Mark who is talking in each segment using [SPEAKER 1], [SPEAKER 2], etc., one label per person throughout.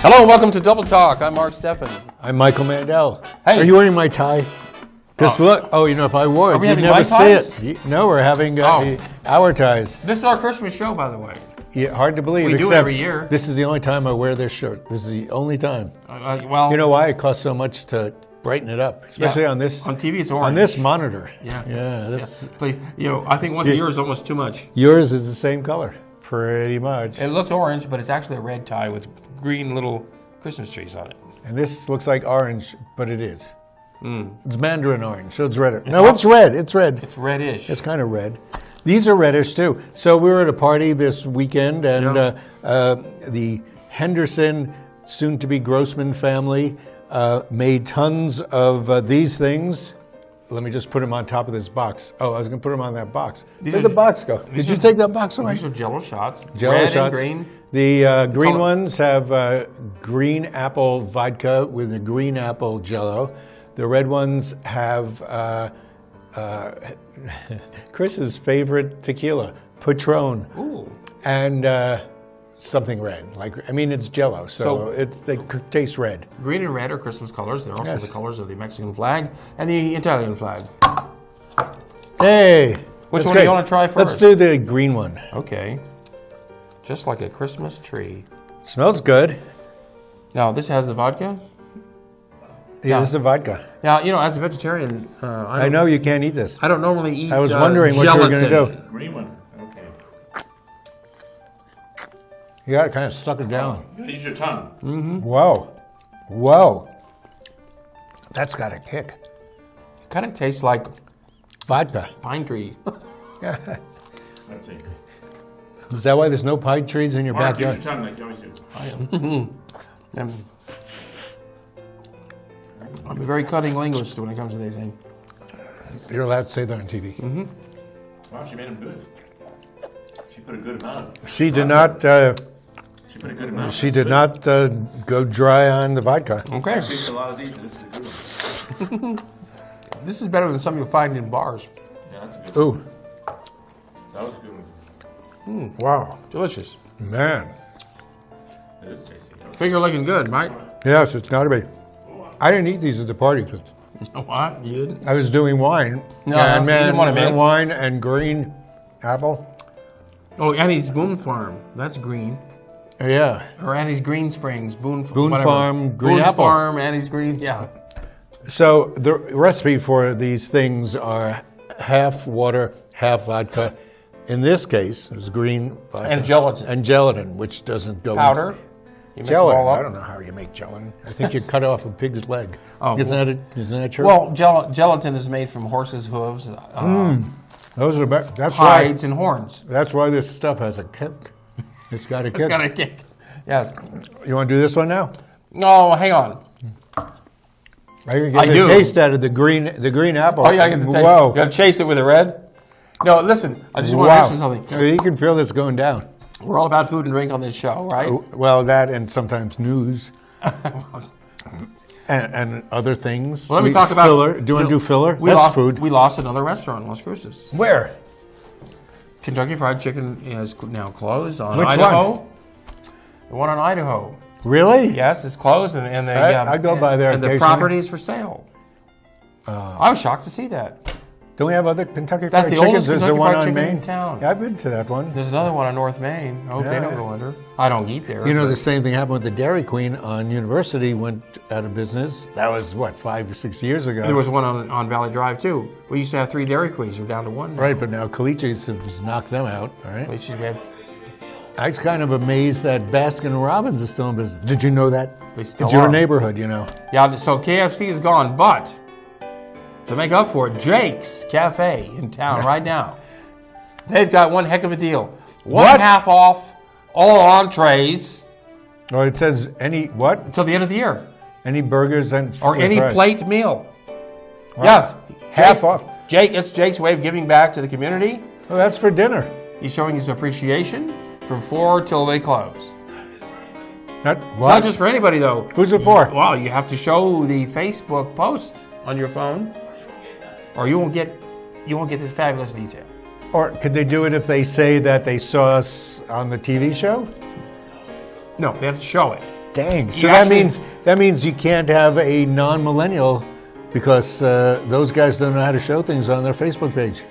[SPEAKER 1] Hello and welcome to Double Talk. I'm Mark Steffen.
[SPEAKER 2] I'm Michael Mandel.
[SPEAKER 1] Hey.
[SPEAKER 2] Are you wearing my tie? Just look. Oh, you know, if I wore it, you'd never see it. No, we're having our ties.
[SPEAKER 1] This is our Christmas show, by the way.
[SPEAKER 2] Yeah, hard to believe.
[SPEAKER 1] We do it every year.
[SPEAKER 2] This is the only time I wear this shirt. This is the only time.
[SPEAKER 1] Well,
[SPEAKER 2] you know why? It costs so much to brighten it up, especially on this.
[SPEAKER 1] On TV, it's orange.
[SPEAKER 2] On this monitor.
[SPEAKER 1] Yeah.
[SPEAKER 2] That's,
[SPEAKER 1] Please, I think once a year is almost too much.
[SPEAKER 2] Yours is the same color, pretty much.
[SPEAKER 1] It looks orange, but it's actually a red tie with green little Christmas trees on it.
[SPEAKER 2] And this looks like orange, but it is. It's mandarin orange, so it's redder. No, it's red. It's red.
[SPEAKER 1] It's reddish.
[SPEAKER 2] It's kind of red. These are reddish too. So we were at a party this weekend, and the Henderson, soon-to-be Grossman family made tons of these things. Let me just put them on top of this box. Oh, I was going to put them on that box. Where'd the box go? Did you take that box away?
[SPEAKER 1] These are Jello shots.
[SPEAKER 2] Jello
[SPEAKER 1] red
[SPEAKER 2] shots.
[SPEAKER 1] And green.
[SPEAKER 2] The green ones have green apple vodka with a green apple Jello. The red ones have Chris's favorite tequila, Patron.
[SPEAKER 1] Ooh.
[SPEAKER 2] And something red. It's Jello, so they taste red.
[SPEAKER 1] Green and red are Christmas colors. They're also the colors of the Mexican flag and the Italian flag.
[SPEAKER 2] Hey!
[SPEAKER 1] Which one do you want to try first?
[SPEAKER 2] Let's do the green one.
[SPEAKER 1] Okay. Just like a Christmas tree.
[SPEAKER 2] Smells good.
[SPEAKER 1] Now, this has the vodka?
[SPEAKER 2] Yeah, this is a vodka.
[SPEAKER 1] Now, as a vegetarian,
[SPEAKER 2] I know you can't eat this.
[SPEAKER 1] I don't normally eat
[SPEAKER 2] I was wondering what you were going to do.
[SPEAKER 3] Green one. Okay.
[SPEAKER 2] You got to kind of suck it down.
[SPEAKER 3] Use your tongue.
[SPEAKER 1] Mm-hmm.
[SPEAKER 2] Whoa. That's got a kick.
[SPEAKER 1] It kind of tastes like
[SPEAKER 2] vodka.
[SPEAKER 1] pine tree.
[SPEAKER 2] Yeah.
[SPEAKER 3] Let's see.
[SPEAKER 2] Is that why there's no pine trees in your
[SPEAKER 3] Mark,
[SPEAKER 2] backyard?
[SPEAKER 3] use your tongue like you always do.
[SPEAKER 1] I am. I'm a very cutting linguist when it comes to these things.
[SPEAKER 2] You're allowed to say that on TV.
[SPEAKER 1] Mm-hmm.
[SPEAKER 3] Wow, she made them good. She put a good amount.
[SPEAKER 2] She did not.
[SPEAKER 3] She put a good amount.
[SPEAKER 2] She did not go dry on the vodka.
[SPEAKER 1] Okay.
[SPEAKER 3] I think a lot of these. This is a good one.
[SPEAKER 1] This is better than some you'll find in bars.
[SPEAKER 3] Yeah, that's a good one.
[SPEAKER 2] Ooh,
[SPEAKER 3] That was a good one.
[SPEAKER 2] wow,
[SPEAKER 1] Delicious.
[SPEAKER 2] man.
[SPEAKER 3] It is tasty.
[SPEAKER 1] Finger looking good, Mike.
[SPEAKER 2] Yes, it's got to be. I didn't eat these at the party because
[SPEAKER 1] What? You didn't?
[SPEAKER 2] I was doing wine.
[SPEAKER 1] No,
[SPEAKER 2] and
[SPEAKER 1] you
[SPEAKER 2] man,
[SPEAKER 1] didn't want to mix.
[SPEAKER 2] wine and green apple.
[SPEAKER 1] Oh, Annie's Boone Farm. That's green.
[SPEAKER 2] Yeah.
[SPEAKER 1] Or Annie's Green Springs. Boone
[SPEAKER 2] Boone Farm, green
[SPEAKER 1] Boone's
[SPEAKER 2] apple.
[SPEAKER 1] Farm, Annie's Green. Yeah.
[SPEAKER 2] So the recipe for these things are half water, half vodka. In this case, it was green vodka.
[SPEAKER 1] And gelatin.
[SPEAKER 2] And gelatin, which doesn't go
[SPEAKER 1] Powder. You mix
[SPEAKER 2] Gelatin.
[SPEAKER 1] them all up.
[SPEAKER 2] I don't know how you make gelatin. I think you cut off a pig's leg.
[SPEAKER 1] Oh,
[SPEAKER 2] Isn't that true?
[SPEAKER 1] Well, gelatin is made from horses' hooves,
[SPEAKER 2] Those are that's
[SPEAKER 1] hides,
[SPEAKER 2] why,
[SPEAKER 1] and horns.
[SPEAKER 2] That's why this stuff has a kick. It's got a kick.
[SPEAKER 1] It's got a kick. Yes.
[SPEAKER 2] You want to do this one now?
[SPEAKER 1] No, hang on.
[SPEAKER 2] I can get a taste out of the green apple.
[SPEAKER 1] Oh, yeah, I get the taste.
[SPEAKER 2] Whoa.
[SPEAKER 1] You got to chase it with a red? No, listen, I just want to mention something.
[SPEAKER 2] You can feel this going down.
[SPEAKER 1] We're all about food and drink on this show, right?
[SPEAKER 2] Well, that and sometimes news. and other things.
[SPEAKER 1] Well, let me talk about
[SPEAKER 2] filler. Do you want to do filler? That's food.
[SPEAKER 1] We lost another restaurant in Las Cruces.
[SPEAKER 2] Where?
[SPEAKER 1] Kentucky Fried Chicken is now closed on
[SPEAKER 2] Which
[SPEAKER 1] Idaho.
[SPEAKER 2] one?
[SPEAKER 1] The one on Idaho.
[SPEAKER 2] Really?
[SPEAKER 1] Yes, it's closed, and
[SPEAKER 2] I go by there
[SPEAKER 1] and the
[SPEAKER 2] occasionally.
[SPEAKER 1] property is for sale. I was shocked to see that.
[SPEAKER 2] Don't we have other Kentucky
[SPEAKER 1] That's
[SPEAKER 2] Fried
[SPEAKER 1] the oldest
[SPEAKER 2] Chickens? There's
[SPEAKER 1] Kentucky
[SPEAKER 2] the one
[SPEAKER 1] Fried
[SPEAKER 2] on
[SPEAKER 1] Chicken
[SPEAKER 2] Main.
[SPEAKER 1] in town.
[SPEAKER 2] Yeah, I've been to that one.
[SPEAKER 1] There's another one on North Main. Oh, they don't go under. I don't eat there.
[SPEAKER 2] You know, the same thing happened with the Dairy Queen on University, went out of business. That was, 5 or 6 years ago?
[SPEAKER 1] There was one on Valley Drive, too. We used to have 3 Dairy Queens. We're down to 1 now.
[SPEAKER 2] Right, but now Calice's has knocked them out, all right?
[SPEAKER 1] We have,
[SPEAKER 2] I was kind of amazed that Baskin Robbins is still in business. Did you know that?
[SPEAKER 1] They still
[SPEAKER 2] It's your
[SPEAKER 1] are.
[SPEAKER 2] neighborhood, you know.
[SPEAKER 1] Yeah, so KFC is gone, but to make up for it, Jake's Cafe in town right now. They've got one heck of a deal. One half off all entrees
[SPEAKER 2] Oh, it says any, what?
[SPEAKER 1] until the end of the year.
[SPEAKER 2] Any burgers and
[SPEAKER 1] Or any
[SPEAKER 2] fries.
[SPEAKER 1] plate meal.
[SPEAKER 2] Wow.
[SPEAKER 1] Yes.
[SPEAKER 2] Half off.
[SPEAKER 1] It's Jake's way of giving back to the community.
[SPEAKER 2] Well, that's for dinner.
[SPEAKER 1] He's showing his appreciation from 4 till they close.
[SPEAKER 2] Not,
[SPEAKER 1] It's
[SPEAKER 2] what?
[SPEAKER 1] not just for anybody, though.
[SPEAKER 2] Who's it for?
[SPEAKER 1] Well, you have to show the Facebook post on your phone, or you won't get this fabulous detail.
[SPEAKER 2] Or could they do it if they say that they saw us on the TV show?
[SPEAKER 1] No, they have to show it.
[SPEAKER 2] Dang. So
[SPEAKER 1] You
[SPEAKER 2] that
[SPEAKER 1] actually-
[SPEAKER 2] means you can't have a non-millennial because those guys don't know how to show things on their Facebook page.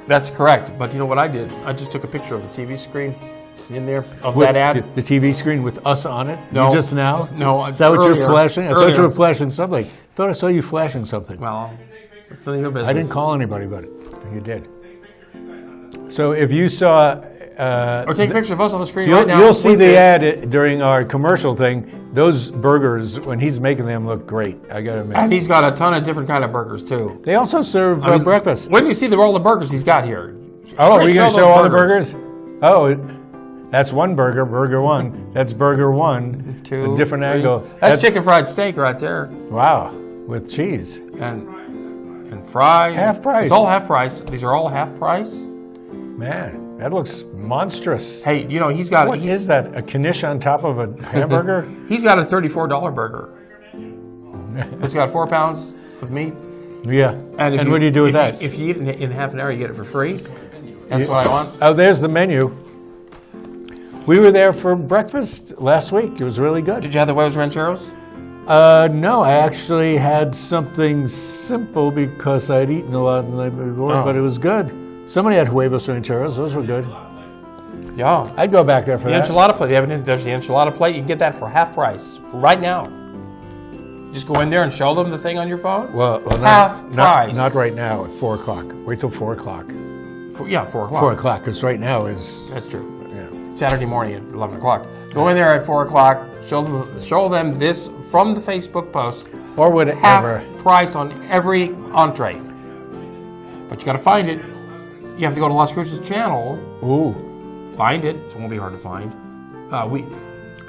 [SPEAKER 1] That's correct. But you know what I did? I just took a picture of the TV screen in there of that ad.
[SPEAKER 2] The TV screen with us on it?
[SPEAKER 1] No.
[SPEAKER 2] You just now?
[SPEAKER 1] No,
[SPEAKER 2] Is that what
[SPEAKER 1] earlier.
[SPEAKER 2] you're flashing? I thought
[SPEAKER 1] Earlier.
[SPEAKER 2] you were flashing something. I thought I saw you flashing something.
[SPEAKER 1] Well, it's none of your business.
[SPEAKER 2] I didn't call anybody, but you did. So if you saw...
[SPEAKER 1] Or take a picture of us on the screen
[SPEAKER 2] You'll,
[SPEAKER 1] right now.
[SPEAKER 2] you'll see
[SPEAKER 1] with
[SPEAKER 2] the
[SPEAKER 1] this.
[SPEAKER 2] ad during our commercial thing. Those burgers, when he's making them, look great. I got to admit.
[SPEAKER 1] And he's got a ton of different kind of burgers too.
[SPEAKER 2] They also serve
[SPEAKER 1] I mean,
[SPEAKER 2] breakfast.
[SPEAKER 1] When do you see all the burgers he's got here?
[SPEAKER 2] Oh, are you going to show all the
[SPEAKER 1] those
[SPEAKER 2] burgers? Oh, that's one burger, burger one. That's burger one.
[SPEAKER 1] Two,
[SPEAKER 2] a different
[SPEAKER 1] 3.
[SPEAKER 2] angle.
[SPEAKER 1] That's chicken fried steak right there.
[SPEAKER 2] Wow, with cheese.
[SPEAKER 1] And fries.
[SPEAKER 2] Half price.
[SPEAKER 1] It's all half price. These are all half price.
[SPEAKER 2] Man, that looks monstrous.
[SPEAKER 1] Hey, you know, he's got
[SPEAKER 2] What is that? A knish on top of a hamburger?
[SPEAKER 1] he's got a $34 burger. It's got 4 pounds of meat.
[SPEAKER 2] Yeah. And what do you do with that?
[SPEAKER 1] If you eat it in half an hour, you get it for free. That's what I want.
[SPEAKER 2] Oh, there's the menu. We were there for breakfast last week. It was really good.
[SPEAKER 1] Did you have the huevos rancheros?
[SPEAKER 2] No, I actually had something simple because I'd eaten a lot the night before, but it was good. Somebody had huevos rancheros. Those were good.
[SPEAKER 1] Yeah.
[SPEAKER 2] I'd go back there for
[SPEAKER 1] The
[SPEAKER 2] that.
[SPEAKER 1] enchilada plate. There's the enchilada plate. You can get that for half price right now. Just go in there and show them the thing on your phone.
[SPEAKER 2] Well,
[SPEAKER 1] half price.
[SPEAKER 2] Not right now at 4 o'clock. Wait till 4 o'clock.
[SPEAKER 1] 4 o'clock.
[SPEAKER 2] 4 o'clock, because right now is...
[SPEAKER 1] That's true.
[SPEAKER 2] Yeah.
[SPEAKER 1] Saturday morning at 11 o'clock. Go in there at 4 o'clock. Show them this from the Facebook post.
[SPEAKER 2] Or whatever.
[SPEAKER 1] Half price on every entree. But you got to find it. You have to go to Las Cruces channel.
[SPEAKER 2] Ooh.
[SPEAKER 1] Find it. It won't be hard to find.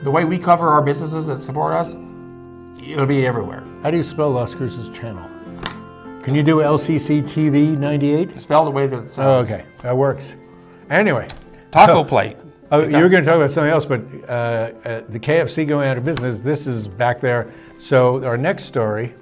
[SPEAKER 1] The way we cover our businesses that support us, it'll be everywhere.
[SPEAKER 2] How do you spell Las Cruces channel? Can you do LCC TV 98?
[SPEAKER 1] Spell the way that it
[SPEAKER 2] Oh,
[SPEAKER 1] sounds.
[SPEAKER 2] okay. That works. Anyway.
[SPEAKER 1] Taco plate.
[SPEAKER 2] Oh, you were going to talk about something else, but the KFC going out of business, this is back there. So our next story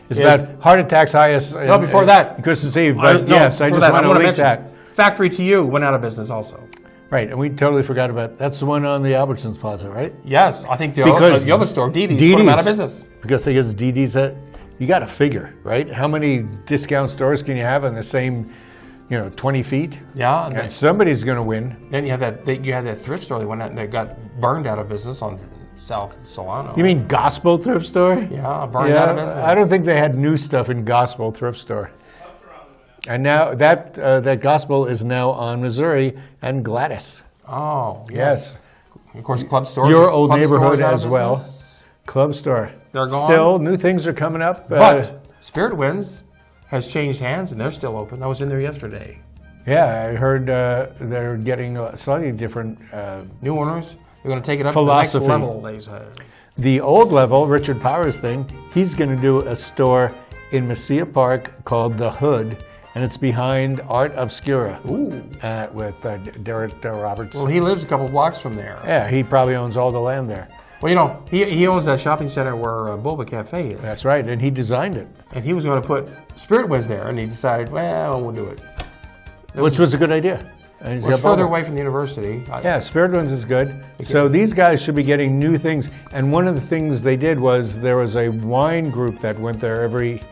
[SPEAKER 2] is about heart attacks highest.
[SPEAKER 1] No, before that.
[SPEAKER 2] Christmas Eve, but
[SPEAKER 1] No,
[SPEAKER 2] yes, I
[SPEAKER 1] before
[SPEAKER 2] just
[SPEAKER 1] that,
[SPEAKER 2] want to
[SPEAKER 1] wanna
[SPEAKER 2] link
[SPEAKER 1] mention
[SPEAKER 2] that.
[SPEAKER 1] Factory to You went out of business also.
[SPEAKER 2] Right, and we totally forgot about, that's the one on the Albertsons Plaza, right?
[SPEAKER 1] Yes, I think the other store, Dee Dee's, put them out of business.
[SPEAKER 2] Because I guess Dee Dee's, you got to figure, right? How many discount stores can you have in the same, 20 feet?
[SPEAKER 1] Yeah.
[SPEAKER 2] And somebody's going to win.
[SPEAKER 1] Then you had that thrift store that went out and they got burned out of business on South Solano.
[SPEAKER 2] You mean Gospel Thrift Store?
[SPEAKER 1] Yeah, burned out of business.
[SPEAKER 2] I don't think they had new stuff in Gospel Thrift Store. And now that Gospel is now on Missouri and Gladys.
[SPEAKER 1] Oh,
[SPEAKER 2] Yes.
[SPEAKER 1] Of course, club stores.
[SPEAKER 2] Your old
[SPEAKER 1] club
[SPEAKER 2] neighborhood
[SPEAKER 1] stores out of
[SPEAKER 2] as well.
[SPEAKER 1] business.
[SPEAKER 2] Club store.
[SPEAKER 1] They're gone.
[SPEAKER 2] Still, new things are coming up.
[SPEAKER 1] But Spirit Winds has changed hands and they're still open. I was in there yesterday.
[SPEAKER 2] Yeah, I heard they're getting a slightly different
[SPEAKER 1] New owners. They're going to take it up
[SPEAKER 2] philosophy.
[SPEAKER 1] to the next level, they said.
[SPEAKER 2] The old level, Richard Powers thing, he's going to do a store in Mesilla Park called The Hood, and it's behind Art Obscura with Derek Roberts.
[SPEAKER 1] Well, he lives a couple blocks from there.
[SPEAKER 2] Yeah, he probably owns all the land there.
[SPEAKER 1] Well, he owns that shopping center where Boba Cafe is.
[SPEAKER 2] That's right, and he designed it.
[SPEAKER 1] And he was going to put Spirit Winds there, and he decided, well, we'll do it.
[SPEAKER 2] Which was a good idea. And he's
[SPEAKER 1] It was
[SPEAKER 2] got
[SPEAKER 1] further
[SPEAKER 2] Boba.
[SPEAKER 1] away from the university.
[SPEAKER 2] Yeah, Spirit Winds is good. So these guys should be getting new things. And one of the things they did was there was a wine group that went there every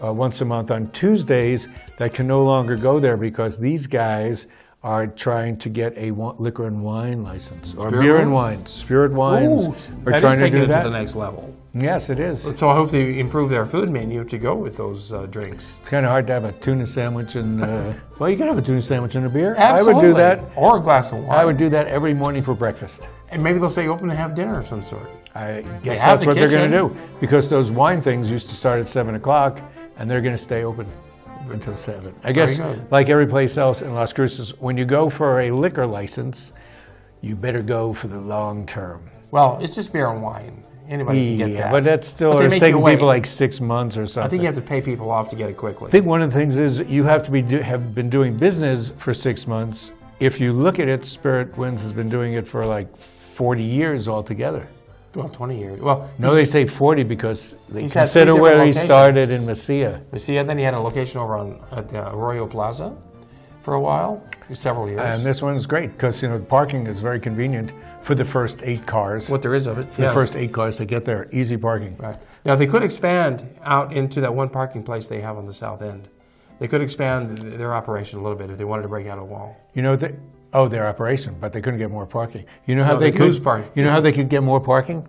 [SPEAKER 2] once a month on Tuesdays that can no longer go there because these guys are trying to get a liquor and wine license or
[SPEAKER 1] Spirit
[SPEAKER 2] beer and
[SPEAKER 1] wines?
[SPEAKER 2] wine. Spirit wines are
[SPEAKER 1] that
[SPEAKER 2] trying
[SPEAKER 1] is
[SPEAKER 2] to
[SPEAKER 1] taking
[SPEAKER 2] do
[SPEAKER 1] it
[SPEAKER 2] that.
[SPEAKER 1] to the next level.
[SPEAKER 2] Yes, it is.
[SPEAKER 1] So I hope they improve their food menu to go with those drinks.
[SPEAKER 2] It's kind of hard to have a tuna sandwich and well, you can have a tuna sandwich and a beer.
[SPEAKER 1] Absolutely.
[SPEAKER 2] I would do that.
[SPEAKER 1] Or a glass of wine.
[SPEAKER 2] I would do that every morning for breakfast.
[SPEAKER 1] And maybe they'll say open to have dinner of some sort.
[SPEAKER 2] I guess
[SPEAKER 1] have
[SPEAKER 2] that's
[SPEAKER 1] the
[SPEAKER 2] what they're going to
[SPEAKER 1] kitchen.
[SPEAKER 2] do because those wine things used to start at 7 o'clock and they're going to stay open until 7. I guess
[SPEAKER 1] Very good.
[SPEAKER 2] like every place else in Las Cruces, when you go for a liquor license, you better go for the long term.
[SPEAKER 1] Well, it's just beer and wine. Anybody can get that.
[SPEAKER 2] But that's still,
[SPEAKER 1] But they
[SPEAKER 2] it's
[SPEAKER 1] make you
[SPEAKER 2] taking
[SPEAKER 1] wait.
[SPEAKER 2] people like 6 months or something.
[SPEAKER 1] I think you have to pay people off to get it quickly.
[SPEAKER 2] I think one of the things is you have to have been doing business for 6 months. If you look at it, Spirit Winds has been doing it for like 40 years altogether.
[SPEAKER 1] Well, 20 years. Well,
[SPEAKER 2] No, they say 40 because they
[SPEAKER 1] He's had
[SPEAKER 2] consider
[SPEAKER 1] three
[SPEAKER 2] where he
[SPEAKER 1] different
[SPEAKER 2] started in Mesilla.
[SPEAKER 1] You see, and then he had a location over at the Arroyo Plaza for a while, several years.
[SPEAKER 2] And this one's great because the parking is very convenient for the first 8 cars.
[SPEAKER 1] What there is of it.
[SPEAKER 2] For the first 8 cars to get there, easy parking.
[SPEAKER 1] Right. Now they could expand out into that one parking place they have on the south end. They could expand their operation a little bit if they wanted to break out a wall.
[SPEAKER 2] Their operation, but they couldn't get more parking. You know how
[SPEAKER 1] they
[SPEAKER 2] could
[SPEAKER 1] lose parking.
[SPEAKER 2] You know how they could get more parking?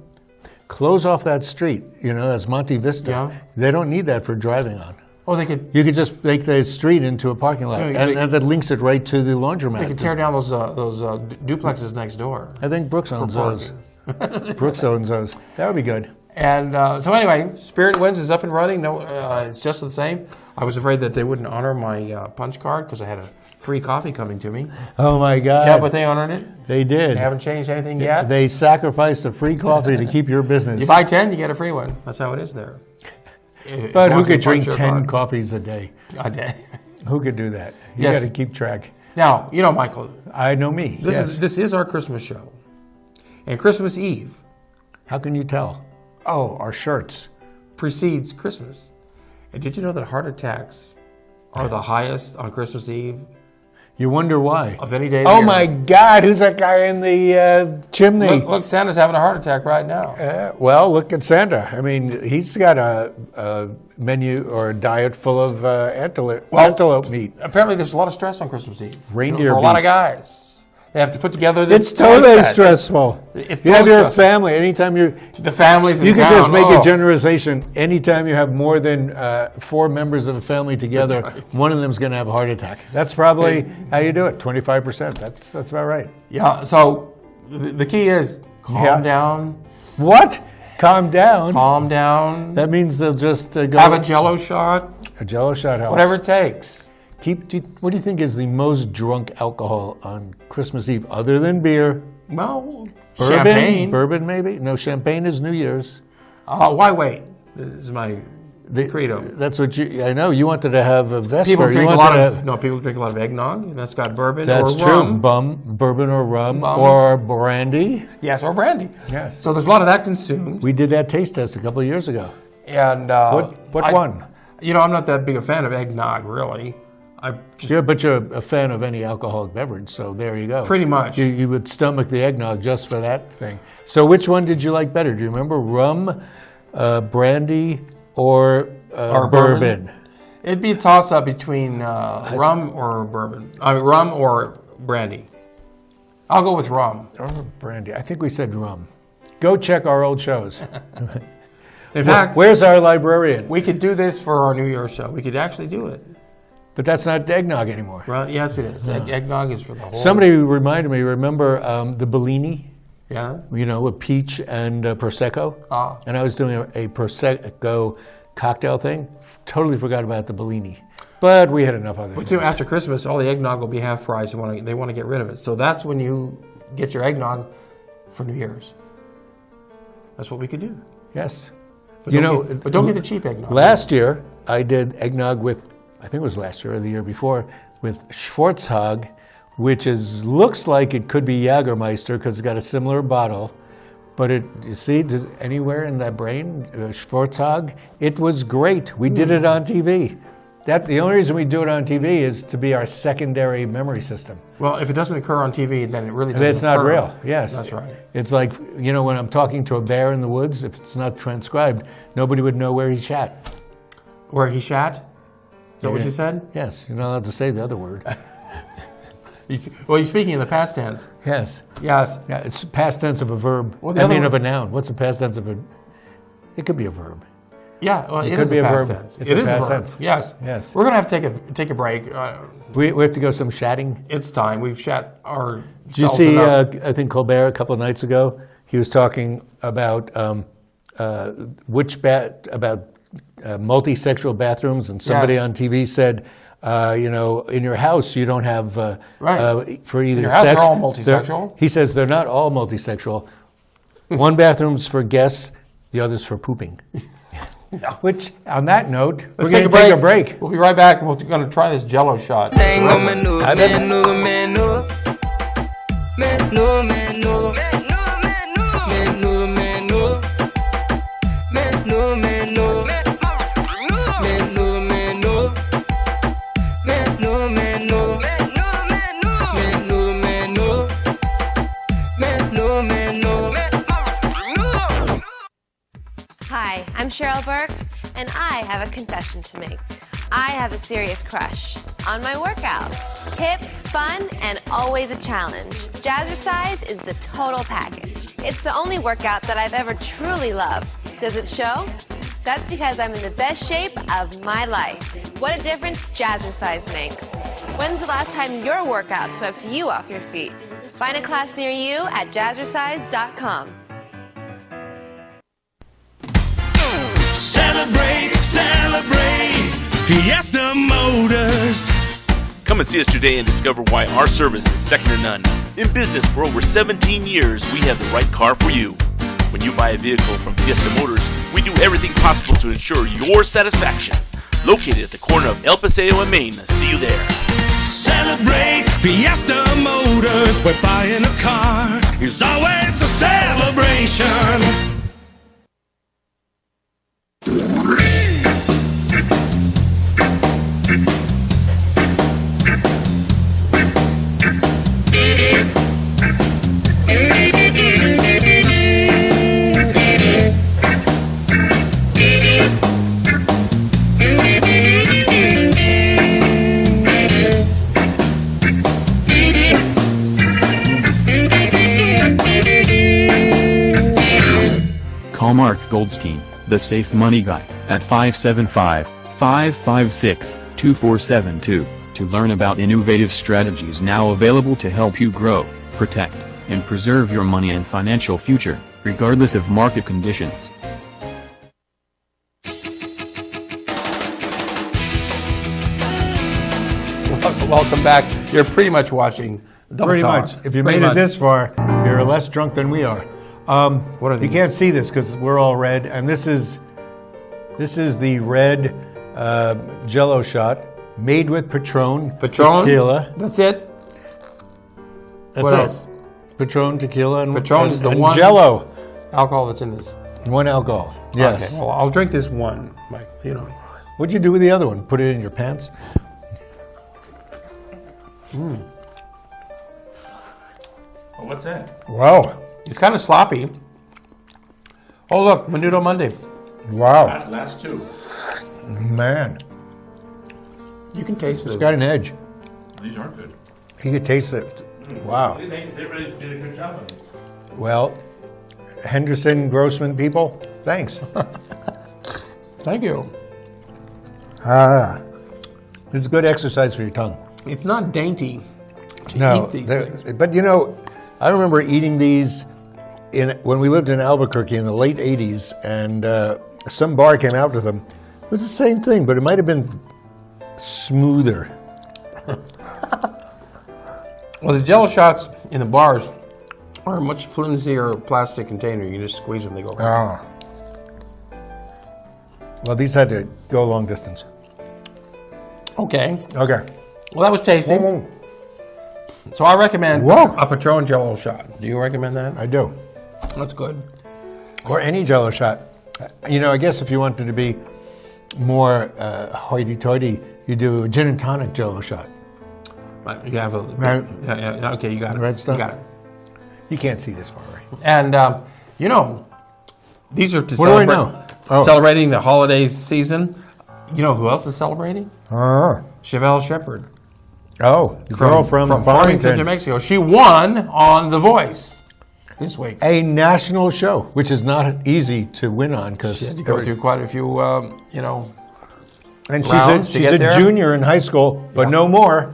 [SPEAKER 2] Close off that street. That's Monte Vista.
[SPEAKER 1] Yeah.
[SPEAKER 2] They don't need that for driving on.
[SPEAKER 1] Oh, they could.
[SPEAKER 2] You could just make the street into a parking lot, and that links it right to the laundromat.
[SPEAKER 1] They could tear down those duplexes next door.
[SPEAKER 2] I think Brooks owns those. Brooks owns those. That would be good.
[SPEAKER 1] And so anyway, Spirit Winds is up and running. No, it's just the same. I was afraid that they wouldn't honor my punch card because I had a free coffee coming to me.
[SPEAKER 2] Oh my God!
[SPEAKER 1] Yeah, but they honored it.
[SPEAKER 2] They did.
[SPEAKER 1] They haven't changed anything yet.
[SPEAKER 2] They sacrificed a free coffee to keep your business.
[SPEAKER 1] You buy 10, you get a free one. That's how it is there.
[SPEAKER 2] But who could drink 10 coffees a day?
[SPEAKER 1] A day.
[SPEAKER 2] Who could do that? You got to keep track.
[SPEAKER 1] Now, Michael.
[SPEAKER 2] I know me.
[SPEAKER 1] This is our Christmas show. And Christmas Eve.
[SPEAKER 2] How can you tell? Oh, our shirts.
[SPEAKER 1] Precedes Christmas. And did you know that heart attacks are the highest on Christmas Eve?
[SPEAKER 2] You wonder why.
[SPEAKER 1] Of any day.
[SPEAKER 2] Oh my God! Who's that guy in the chimney?
[SPEAKER 1] Look, Santa's having a heart attack right now.
[SPEAKER 2] Well, look at Santa. I mean, he's got a menu or a diet full of antelope meat.
[SPEAKER 1] Apparently, there's a lot of stress on Christmas Eve.
[SPEAKER 2] Reindeer
[SPEAKER 1] for a lot of guys. They have to put together the
[SPEAKER 2] It's totally stressful. You have your family. Anytime
[SPEAKER 1] the families in
[SPEAKER 2] you
[SPEAKER 1] town.
[SPEAKER 2] can just make a generalization. Anytime you have more than 4 members of a family together, one of them's going to have a heart attack. That's probably how you do it. 25%. That's about right.
[SPEAKER 1] Yeah. So the key is calm down.
[SPEAKER 2] What? Calm down.
[SPEAKER 1] Calm down.
[SPEAKER 2] That means they'll just go
[SPEAKER 1] have a Jello shot.
[SPEAKER 2] A Jello shot helps.
[SPEAKER 1] Whatever it takes.
[SPEAKER 2] What do you think is the most drunk alcohol on Christmas Eve, other than beer?
[SPEAKER 1] Well,
[SPEAKER 2] champagne. Bourbon, maybe? No, champagne is New Year's.
[SPEAKER 1] Why wait? This is my credo.
[SPEAKER 2] That's what I know. You wanted to have a Vesper.
[SPEAKER 1] People drink a lot of eggnog, and that's got bourbon or rum.
[SPEAKER 2] That's true. Bourbon or rum or brandy.
[SPEAKER 1] Yes, or brandy.
[SPEAKER 2] Yes.
[SPEAKER 1] So there's a lot of that consumed.
[SPEAKER 2] We did that taste test a couple of years ago.
[SPEAKER 1] And
[SPEAKER 2] what one?
[SPEAKER 1] I'm not that big a fan of eggnog, really.
[SPEAKER 2] But you're a fan of any alcoholic beverage, so there you go.
[SPEAKER 1] Pretty much.
[SPEAKER 2] You would stomach the eggnog just for that thing. So which one did you like better? Do you remember? Rum, brandy, or bourbon?
[SPEAKER 1] It'd be a toss-up between rum or bourbon. Rum or brandy. I'll go with rum.
[SPEAKER 2] Or brandy. I think we said rum. Go check our old shows.
[SPEAKER 1] In fact,
[SPEAKER 2] where's our librarian?
[SPEAKER 1] We could do this for our New Year's show. We could actually do it.
[SPEAKER 2] But that's not eggnog anymore.
[SPEAKER 1] Well, yes, it is. Eggnog is for the whole.
[SPEAKER 2] Somebody reminded me. Remember the Bellini?
[SPEAKER 1] Yeah.
[SPEAKER 2] With peach and prosecco. And I was doing a prosecco cocktail thing. Totally forgot about the Bellini. But we had enough other things.
[SPEAKER 1] But after Christmas, all the eggnog will be half price. They want to get rid of it. So that's when you get your eggnog for New Year's. That's what we could do.
[SPEAKER 2] Yes.
[SPEAKER 1] But don't get the cheap eggnog.
[SPEAKER 2] Last year, I did eggnog with, I think it was last year or the year before, with Schwarzhag, which looks like it could be Jägermeister because it's got a similar bottle. But you see, anywhere in that brain, Schwarzhag, it was great. We did it on TV. The only reason we do it on TV is to be our secondary memory system.
[SPEAKER 1] Well, if it doesn't occur on TV, then it really doesn't
[SPEAKER 2] It's not real, yes.
[SPEAKER 1] That's right.
[SPEAKER 2] It's like, when I'm talking to a bear in the woods, if it's not transcribed, nobody would know where he shat.
[SPEAKER 1] Where he shat? Is that what you said?
[SPEAKER 2] Yes, you're not allowed to say the other word.
[SPEAKER 1] Well, you're speaking in the past tense.
[SPEAKER 2] Yes.
[SPEAKER 1] Yes.
[SPEAKER 2] Yeah, it's past tense of a verb.
[SPEAKER 1] Well,
[SPEAKER 2] of a noun. What's the past tense of a... It could be a verb.
[SPEAKER 1] Yeah, well,
[SPEAKER 2] it is a past
[SPEAKER 1] verb.
[SPEAKER 2] Tense.
[SPEAKER 1] It is a verb.
[SPEAKER 2] Tense.
[SPEAKER 1] Yes.
[SPEAKER 2] Yes.
[SPEAKER 1] We're going to have to take a break.
[SPEAKER 2] We have to go some chatting.
[SPEAKER 1] It's time. We've shat our.
[SPEAKER 2] Did you see? I think Colbert a couple of nights ago. He was talking about multi-sexual bathrooms, and somebody on TV said, in your house you don't have for either
[SPEAKER 1] in your house
[SPEAKER 2] sex.
[SPEAKER 1] They're all multi-sexual.
[SPEAKER 2] He says they're not all multi-sexual. One bathroom's for guests, the other's for pooping. No. Which, on that note, we're going to take a break.
[SPEAKER 1] We'll be right back, and we're going to try this Jello shot.
[SPEAKER 4] I'm Cheryl Burke, and I have a confession to make. I have a serious crush on my workout. Hip, fun, and always a challenge. Jazzercise is the total package. It's the only workout that I've ever truly loved. Does it show? That's because I'm in the best shape of my life. What a difference Jazzercise makes. When's the last time your workout swept you off your feet? Find a class near you at jazzercise.com.
[SPEAKER 5] Celebrate, celebrate, Fiesta Motors.
[SPEAKER 6] Come and see us today and discover why our service is second to none. In business for over 17 years, we have the right car for you. When you buy a vehicle from Fiesta Motors, we do everything possible to ensure your satisfaction. Located at the corner of El Paseo and Main. See you there.
[SPEAKER 5] Celebrate, Fiesta Motors, where buying a car is always a celebration.
[SPEAKER 7] Call Mark Goldstein, the Safe Money Guy, at 575-556-2472 to learn about innovative strategies now available to help you grow, protect, and preserve your money and financial future, regardless of market conditions.
[SPEAKER 1] Welcome back. You're pretty much watching Double
[SPEAKER 2] Pretty
[SPEAKER 1] Talk.
[SPEAKER 2] much. If you
[SPEAKER 1] Pretty
[SPEAKER 2] made
[SPEAKER 1] much.
[SPEAKER 2] it this far, you're less drunk than we are.
[SPEAKER 1] What are
[SPEAKER 2] You
[SPEAKER 1] these?
[SPEAKER 2] can't see this because we're all red, and this is the red Jello shot made with Patron tequila.
[SPEAKER 1] That's it?
[SPEAKER 2] That's
[SPEAKER 1] What
[SPEAKER 2] it.
[SPEAKER 1] else?
[SPEAKER 2] Patron tequila and,
[SPEAKER 1] Patron
[SPEAKER 2] and,
[SPEAKER 1] is the
[SPEAKER 2] and
[SPEAKER 1] one
[SPEAKER 2] Jello.
[SPEAKER 1] alcohol that's in this.
[SPEAKER 2] One alcohol. Yes.
[SPEAKER 1] Okay, well, I'll drink this one, Michael. You know.
[SPEAKER 2] What'd you do with the other one? Put it in your pants?
[SPEAKER 3] Oh, what's that?
[SPEAKER 2] Wow.
[SPEAKER 1] It's kind of sloppy. Oh, look, Menudo Monday.
[SPEAKER 2] Wow.
[SPEAKER 3] Last two.
[SPEAKER 2] Man.
[SPEAKER 1] You can taste
[SPEAKER 2] It's
[SPEAKER 1] it.
[SPEAKER 2] got an edge.
[SPEAKER 3] These aren't good.
[SPEAKER 2] You could taste it. Wow.
[SPEAKER 3] They really did a good job on these.
[SPEAKER 2] Well, Henderson Grossman people, thanks.
[SPEAKER 1] Thank you.
[SPEAKER 2] It's good exercise for your tongue.
[SPEAKER 1] It's not dainty to
[SPEAKER 2] No,
[SPEAKER 1] eat these things.
[SPEAKER 2] but you know, I remember eating these when we lived in Albuquerque in the late 80s, and some bar came out with them. It was the same thing, but it might have been smoother.
[SPEAKER 1] Well, the Jello shots in the bars are a much flimsier plastic container. You can just squeeze them, they go.
[SPEAKER 2] Ah. Well, these had to go a long distance.
[SPEAKER 1] Okay.
[SPEAKER 2] Okay.
[SPEAKER 1] Well, that was tasty.
[SPEAKER 2] Whoa.
[SPEAKER 1] So I recommend
[SPEAKER 2] Whoa.
[SPEAKER 1] a Patron Jello shot. Do you recommend that?
[SPEAKER 2] I do.
[SPEAKER 1] That's good.
[SPEAKER 2] Or any Jello shot. You know, I guess if you wanted to be more hoity-toity, you do a gin and tonic Jello shot.
[SPEAKER 1] You have a
[SPEAKER 2] Right.
[SPEAKER 1] yeah, okay, you got it.
[SPEAKER 2] Red stuff?
[SPEAKER 1] You got it.
[SPEAKER 2] You can't see this far, right?
[SPEAKER 1] And you know, these are to
[SPEAKER 2] What do I know? Oh.
[SPEAKER 1] celebrating the holiday season. You know who else is celebrating?
[SPEAKER 2] Uh-huh.
[SPEAKER 1] Chevelle Shepherd.
[SPEAKER 2] Oh, the girl from
[SPEAKER 1] Farmington, New Mexico. She won on The Voice this week.
[SPEAKER 2] A national show, which is not easy to win on because
[SPEAKER 1] She had to go through quite a few, you know.
[SPEAKER 2] and
[SPEAKER 1] rounds to
[SPEAKER 2] she's
[SPEAKER 1] get
[SPEAKER 2] a
[SPEAKER 1] there.
[SPEAKER 2] junior in high school, but no more.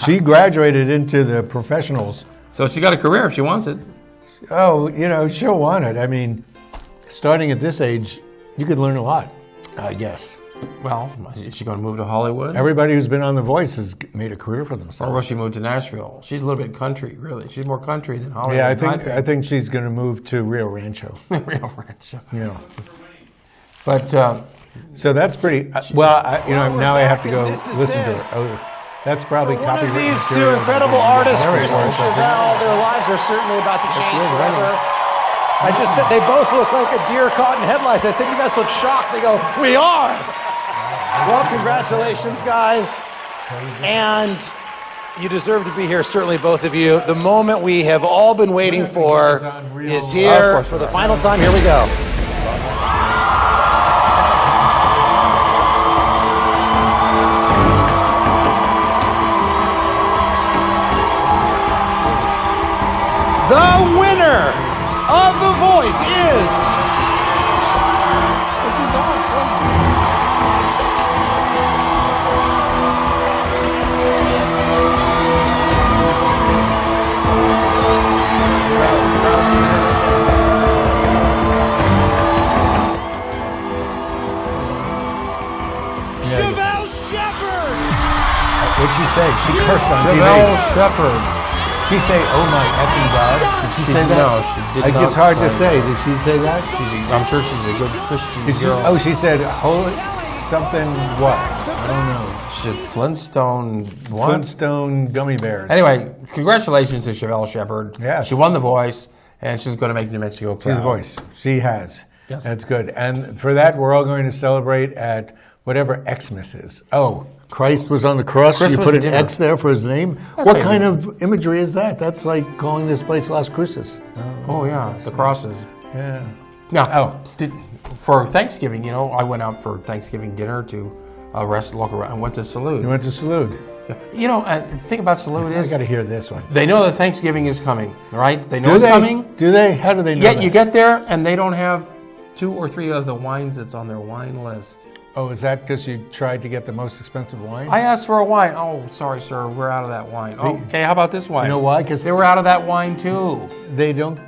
[SPEAKER 2] She graduated into the professionals.
[SPEAKER 1] So she got a career if she wants it.
[SPEAKER 2] Oh, you know, she'll want it. I mean, starting at this age, you could learn a lot, I guess.
[SPEAKER 1] Well, is she going to move to Hollywood?
[SPEAKER 2] Everybody who's been on The Voice has made a career for
[SPEAKER 1] Or will
[SPEAKER 2] themselves.
[SPEAKER 1] she move to Nashville? She's a little bit country, really. She's more country than Hollywood.
[SPEAKER 2] Yeah, I think she's going to move to Rio Rancho.
[SPEAKER 1] Real Rancho.
[SPEAKER 2] You know.
[SPEAKER 1] But
[SPEAKER 2] So that's pretty. Now I have to go listen to it. Oh, that's probably
[SPEAKER 8] One of
[SPEAKER 2] copyrighted
[SPEAKER 8] these two
[SPEAKER 2] material.
[SPEAKER 8] incredible artists,
[SPEAKER 2] Very
[SPEAKER 8] Chris and
[SPEAKER 2] cool.
[SPEAKER 8] Chevelle, their lives are certainly about to change
[SPEAKER 2] really
[SPEAKER 8] forever. I just said they both look like a deer caught in headlights. I said, you guys look shocked. They go, we are. Well, congratulations, guys. And you deserve to be here, certainly both of you. The moment we have all been waiting for is here for the final time. Here we go. The winner of The Voice is...
[SPEAKER 1] This is all fun.
[SPEAKER 8] Chevelle Shepherd!
[SPEAKER 2] What'd she say? She cursed on
[SPEAKER 1] Jello
[SPEAKER 2] TV.
[SPEAKER 1] Shepherd.
[SPEAKER 2] Did she say, "Oh my effing God"? Did she say that?
[SPEAKER 1] No, she did not.
[SPEAKER 2] It's hard to
[SPEAKER 1] say
[SPEAKER 2] say. Did she say that?
[SPEAKER 1] I'm sure she's a good Christian
[SPEAKER 2] Did she,
[SPEAKER 1] girl.
[SPEAKER 2] oh, she said, "Holy something what?" I don't know.
[SPEAKER 1] Flintstone what?
[SPEAKER 2] Flintstone gummy bears.
[SPEAKER 1] Anyway, congratulations to Chevelle Shepherd.
[SPEAKER 2] Yes.
[SPEAKER 1] She won The Voice, and she's going to make New Mexico proud.
[SPEAKER 2] She's the voice. She has.
[SPEAKER 1] Yes.
[SPEAKER 2] That's good. And for that, we're all going to celebrate at whatever Xmas is. Oh, Christ was on the cross. So you
[SPEAKER 1] Christmas
[SPEAKER 2] put an
[SPEAKER 1] dinner.
[SPEAKER 2] X there for his name.
[SPEAKER 1] That's
[SPEAKER 2] What
[SPEAKER 1] how
[SPEAKER 2] kind
[SPEAKER 1] you
[SPEAKER 2] of imagery is that? That's like calling this place Las Cruces.
[SPEAKER 1] Oh, yeah, the crosses.
[SPEAKER 2] Yeah.
[SPEAKER 1] Now, for Thanksgiving, I went out for Thanksgiving dinner to a local restaurant. I went to Salud.
[SPEAKER 2] You went to Salud.
[SPEAKER 1] The thing about Salud
[SPEAKER 2] I
[SPEAKER 1] is
[SPEAKER 2] got to hear this one.
[SPEAKER 1] they know that Thanksgiving is coming, right? They know
[SPEAKER 2] Do
[SPEAKER 1] it's
[SPEAKER 2] they?
[SPEAKER 1] coming.
[SPEAKER 2] Do they? How do they know
[SPEAKER 1] Yet
[SPEAKER 2] that?
[SPEAKER 1] you get there and they don't have 2 or 3 of the wines that's on their wine list.
[SPEAKER 2] Oh, is that because you tried to get the most expensive wine?
[SPEAKER 1] I asked for a wine. Oh, sorry, sir, we're out of that wine. Oh, okay, how about this wine?
[SPEAKER 2] You know why? Because
[SPEAKER 1] They were out of that wine too.
[SPEAKER 2] they don't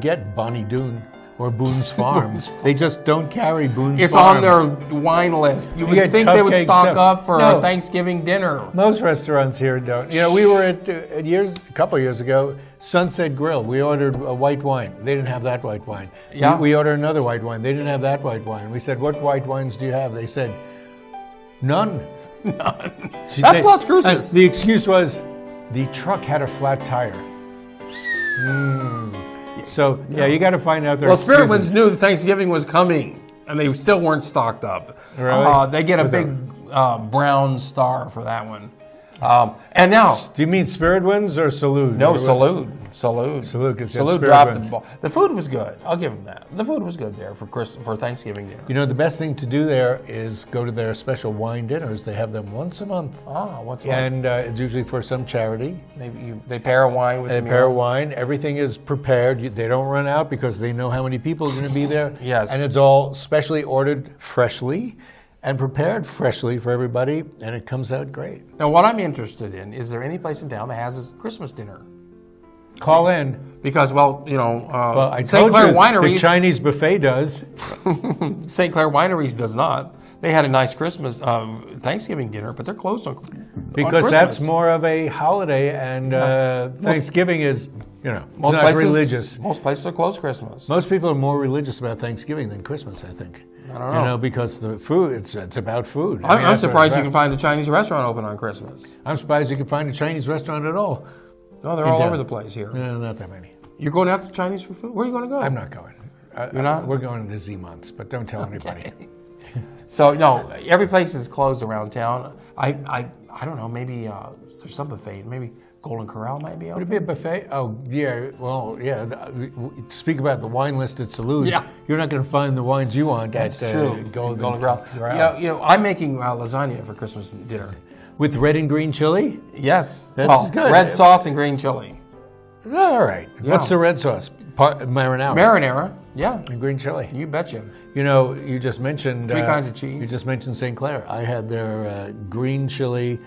[SPEAKER 2] get Bonnie Doon or Boone's Farm. They just don't carry Boone's
[SPEAKER 1] It's
[SPEAKER 2] Farm.
[SPEAKER 1] on their wine list. You would
[SPEAKER 2] get
[SPEAKER 1] think they would
[SPEAKER 2] cupcake
[SPEAKER 1] stock
[SPEAKER 2] stuff.
[SPEAKER 1] up for
[SPEAKER 2] No.
[SPEAKER 1] a Thanksgiving dinner.
[SPEAKER 2] Most restaurants here don't. We were at a couple of years ago, Sunset Grill. We ordered a white wine. They didn't have that white wine.
[SPEAKER 1] Yeah.
[SPEAKER 2] We ordered another white wine. They didn't have that white wine. We said, "What white wines do you have?" They said, "None."
[SPEAKER 1] None.
[SPEAKER 2] She
[SPEAKER 1] That's
[SPEAKER 2] said-
[SPEAKER 1] Las Cruces.
[SPEAKER 2] The excuse was the truck had a flat tire. So you got to find out their
[SPEAKER 1] Well, Spirit
[SPEAKER 2] excuses.
[SPEAKER 1] Winds knew that Thanksgiving was coming, and they still weren't stocked up.
[SPEAKER 2] Really?
[SPEAKER 1] They get a big brown star for that one. And now,
[SPEAKER 2] Do you mean Spirit Winds or Salud?
[SPEAKER 1] no,
[SPEAKER 2] What-
[SPEAKER 1] Salud. 'cause
[SPEAKER 2] Salud
[SPEAKER 1] dropped the
[SPEAKER 2] Winds.
[SPEAKER 1] ball. The food was good. I'll give them that. The food was good there for Thanksgiving dinner.
[SPEAKER 2] The best thing to do there is go to their special wine dinners. They have them once a month.
[SPEAKER 1] What's
[SPEAKER 2] And it's usually for some charity.
[SPEAKER 1] they pair a wine with
[SPEAKER 2] They
[SPEAKER 1] the
[SPEAKER 2] pair
[SPEAKER 1] meal.
[SPEAKER 2] wine. Everything is prepared. They don't run out because they know how many people are going to be there.
[SPEAKER 1] Yes.
[SPEAKER 2] And it's all specially ordered freshly and prepared freshly for everybody, and it comes out great.
[SPEAKER 1] Now, what I'm interested in, is there any place in town that has a Christmas dinner?
[SPEAKER 2] Call in.
[SPEAKER 1] Because,
[SPEAKER 2] Well, I
[SPEAKER 1] St.
[SPEAKER 2] told
[SPEAKER 1] Clair
[SPEAKER 2] you
[SPEAKER 1] Wineries,
[SPEAKER 2] the Chinese buffet does.
[SPEAKER 1] St. Clair Wineries does not. They had a nice Christmas Thanksgiving dinner, but they're closed on
[SPEAKER 2] Because
[SPEAKER 1] on
[SPEAKER 2] that's
[SPEAKER 1] Christmas.
[SPEAKER 2] more of a holiday, and Thanksgiving is, it's not religious.
[SPEAKER 1] Most places are closed Christmas.
[SPEAKER 2] Most people are more religious about Thanksgiving than Christmas, I think.
[SPEAKER 1] I don't know.
[SPEAKER 2] Because the food, it's about food.
[SPEAKER 1] I'm
[SPEAKER 2] that's what
[SPEAKER 1] surprised
[SPEAKER 2] it's
[SPEAKER 1] you can
[SPEAKER 2] about.
[SPEAKER 1] find a Chinese restaurant open on Christmas.
[SPEAKER 2] I'm surprised you can find a Chinese restaurant at all.
[SPEAKER 1] No, they're
[SPEAKER 2] In
[SPEAKER 1] all
[SPEAKER 2] town.
[SPEAKER 1] over the place here.
[SPEAKER 2] No, not that many.
[SPEAKER 1] You're going out to Chinese for food? Where are you going to go?
[SPEAKER 2] I'm not going.
[SPEAKER 1] You're not?
[SPEAKER 2] We're going to the Z-Months, but don't tell anybody.
[SPEAKER 1] So, no, every place is closed around town. I don't know, maybe there's some buffet. Maybe Golden Corral might be
[SPEAKER 2] Would
[SPEAKER 1] open.
[SPEAKER 2] it be a buffet? Oh, yeah. Well, yeah. Speak about the wine list at Salud.
[SPEAKER 1] Yeah.
[SPEAKER 2] You're not going to find the wines you want
[SPEAKER 1] That's
[SPEAKER 2] at
[SPEAKER 1] true.
[SPEAKER 2] Golden
[SPEAKER 1] Corral.
[SPEAKER 2] Corral.
[SPEAKER 1] I'm making lasagna for Christmas dinner.
[SPEAKER 2] With red and green chili?
[SPEAKER 1] Yes.
[SPEAKER 2] That's good.
[SPEAKER 1] Red sauce and green chili.
[SPEAKER 2] All right.
[SPEAKER 1] Yeah.
[SPEAKER 2] What's the red sauce? Marinara.
[SPEAKER 1] Marinara. Yeah.
[SPEAKER 2] And green chili.
[SPEAKER 1] You betcha.
[SPEAKER 2] You just mentioned...
[SPEAKER 1] 3 kinds of cheese.
[SPEAKER 2] You just mentioned St. Clair. I had their green chili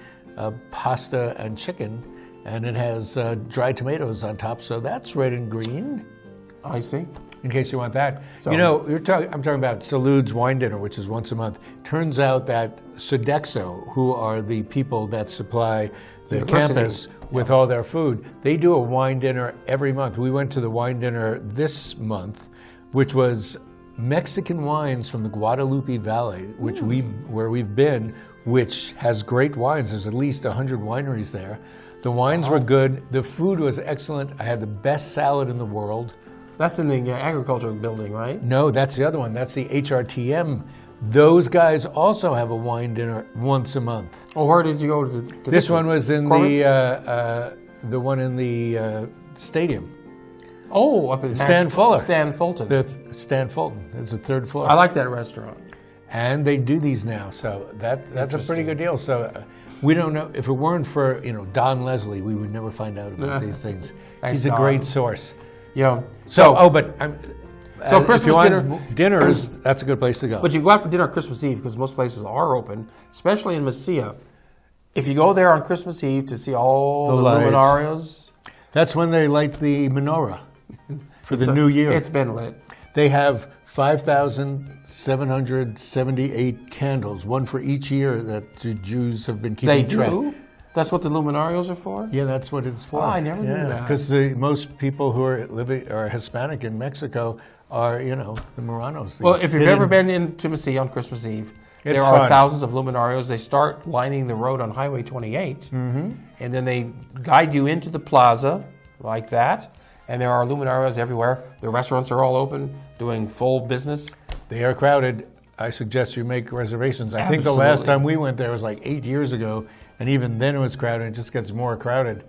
[SPEAKER 2] pasta and chicken, and it has dried tomatoes on top, so that's red and green,
[SPEAKER 1] I see.
[SPEAKER 2] in case you want that.
[SPEAKER 1] So-
[SPEAKER 2] I'm talking about Salud's wine dinner, which is once a month. Turns out that Sodexo, who are the people that supply the
[SPEAKER 1] University.
[SPEAKER 2] campus with all their food, they do a wine dinner every month. We went to the wine dinner this month, which was Mexican wines from the Guadalupe Valley, where we've been, which has great wines. There's at least 100 wineries there. The wines were good. The food was excellent. I had the best salad in the world.
[SPEAKER 1] That's in the agriculture building, right?
[SPEAKER 2] No, that's the other one. That's the HRTM. Those guys also have a wine dinner once a month.
[SPEAKER 1] Well, where did you go to
[SPEAKER 2] This one was in
[SPEAKER 1] Corbin?
[SPEAKER 2] the one in the stadium.
[SPEAKER 1] Oh, up in
[SPEAKER 2] Stan Fuller.
[SPEAKER 1] Stan Fulton.
[SPEAKER 2] Stan Fulton. It's the 3rd floor.
[SPEAKER 1] I like that restaurant.
[SPEAKER 2] And they do these now, so that's a pretty good deal. So We don't know. If it weren't for, Don Leslie, we would never find out about these things.
[SPEAKER 1] Thanks,
[SPEAKER 2] He's a
[SPEAKER 1] Don.
[SPEAKER 2] great source.
[SPEAKER 1] So
[SPEAKER 2] if
[SPEAKER 1] Christmas
[SPEAKER 2] you want
[SPEAKER 1] dinner.
[SPEAKER 2] dinners, that's a good place to go.
[SPEAKER 1] But you go out for dinner on Christmas Eve because most places are open, especially in Mesilla. If you go there on Christmas Eve to see all the
[SPEAKER 2] lights.
[SPEAKER 1] luminarias,
[SPEAKER 2] That's when they light the menorah for the new year.
[SPEAKER 1] It's been lit.
[SPEAKER 2] They have 5,778 candles, one for each year that the Jews have been keeping
[SPEAKER 1] They
[SPEAKER 2] track.
[SPEAKER 1] do? That's what the luminarias are for?
[SPEAKER 2] Yeah, that's what it's for.
[SPEAKER 1] Oh, I never knew that.
[SPEAKER 2] Because most people who are Hispanic in Mexico are, the Moranos.
[SPEAKER 1] Well, if you've ever been into Mesilla on Christmas Eve, there
[SPEAKER 2] It's
[SPEAKER 1] are
[SPEAKER 2] fun.
[SPEAKER 1] thousands of luminarias. They start lining the road on Highway 28, and then they guide you into the plaza like that, and there are luminarias everywhere. The restaurants are all open, doing full business.
[SPEAKER 2] They are crowded. I suggest you make reservations. I think the last
[SPEAKER 1] Absolutely.
[SPEAKER 2] time we went there was like 8 years ago, and even then it was crowded. It just gets more crowded.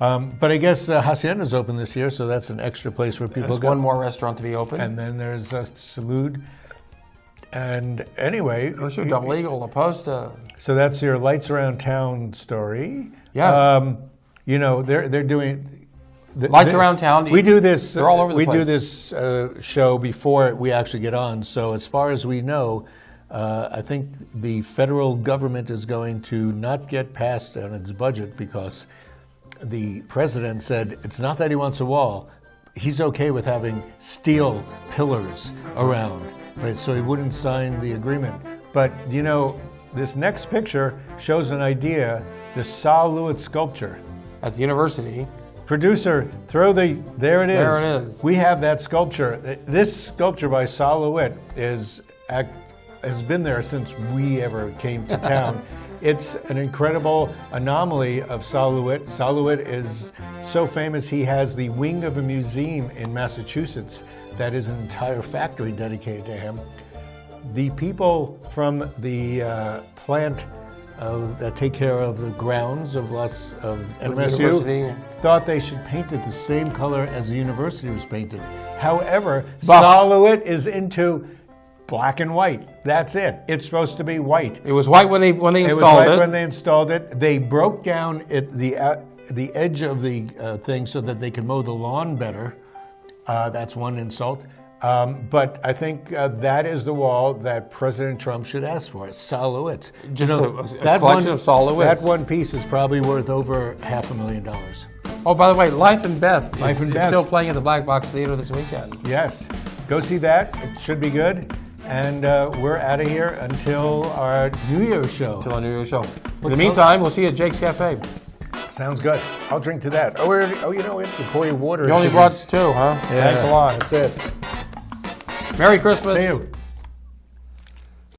[SPEAKER 2] But I guess Hacienda's open this year, so that's an extra place where people
[SPEAKER 1] There's
[SPEAKER 2] go.
[SPEAKER 1] one more restaurant to be open.
[SPEAKER 2] And then there's Salud. And anyway,
[SPEAKER 1] Ocho Double Eagle, La Posta.
[SPEAKER 2] so that's your Lights Around Town story.
[SPEAKER 1] Yes.
[SPEAKER 2] They're doing
[SPEAKER 1] Lights Around Town.
[SPEAKER 2] We do this.
[SPEAKER 1] They're all over the
[SPEAKER 2] we
[SPEAKER 1] place.
[SPEAKER 2] do this show before we actually get on. So as far as we know, I think the federal government is going to not get passed on its budget because the president said it's not that he wants a wall. He's okay with having steel pillars around, but so he wouldn't sign the agreement. But this next picture shows an idea: the Sol LeWitt sculpture.
[SPEAKER 1] At the university.
[SPEAKER 2] Producer, there it is.
[SPEAKER 1] There it is.
[SPEAKER 2] We have that sculpture. This sculpture by Sol LeWitt has been there since we ever came to town. It's an incredible anomaly of Sol LeWitt. Sol LeWitt is so famous, he has the wing of a museum in Massachusetts that is an entire factory dedicated to him. The people from the plant that take care of the grounds of NMSU
[SPEAKER 1] university.
[SPEAKER 2] thought they should paint it the same color as the university was painted. However, Sol LeWitt is into black and white. That's it. It's supposed to be white.
[SPEAKER 1] It was white when they installed it.
[SPEAKER 2] It was white when they installed it. They broke down the edge of the thing so that they could mow the lawn better. That's one insult. But I think that is the wall that President Trump should ask for. Sol LeWitt.
[SPEAKER 1] Just a collection of Sol LeWitts.
[SPEAKER 2] That one piece is probably worth over $500,000.
[SPEAKER 1] Oh, by the way, Life and Beth
[SPEAKER 2] Life
[SPEAKER 1] is
[SPEAKER 2] and Beth.
[SPEAKER 1] still playing at the Black Box Theater this weekend.
[SPEAKER 2] Yes. Go see that. It should be good. And we're out of here until our New Year's show.
[SPEAKER 1] Until our New Year's show. In the meantime, we'll see you at Jake's Cafe.
[SPEAKER 2] Sounds good. I'll drink to that. You know what? You pour your water.
[SPEAKER 1] You only brought two, huh?
[SPEAKER 2] Yeah.
[SPEAKER 1] Thanks a lot.
[SPEAKER 2] That's it.
[SPEAKER 1] Merry Christmas.
[SPEAKER 2] See you.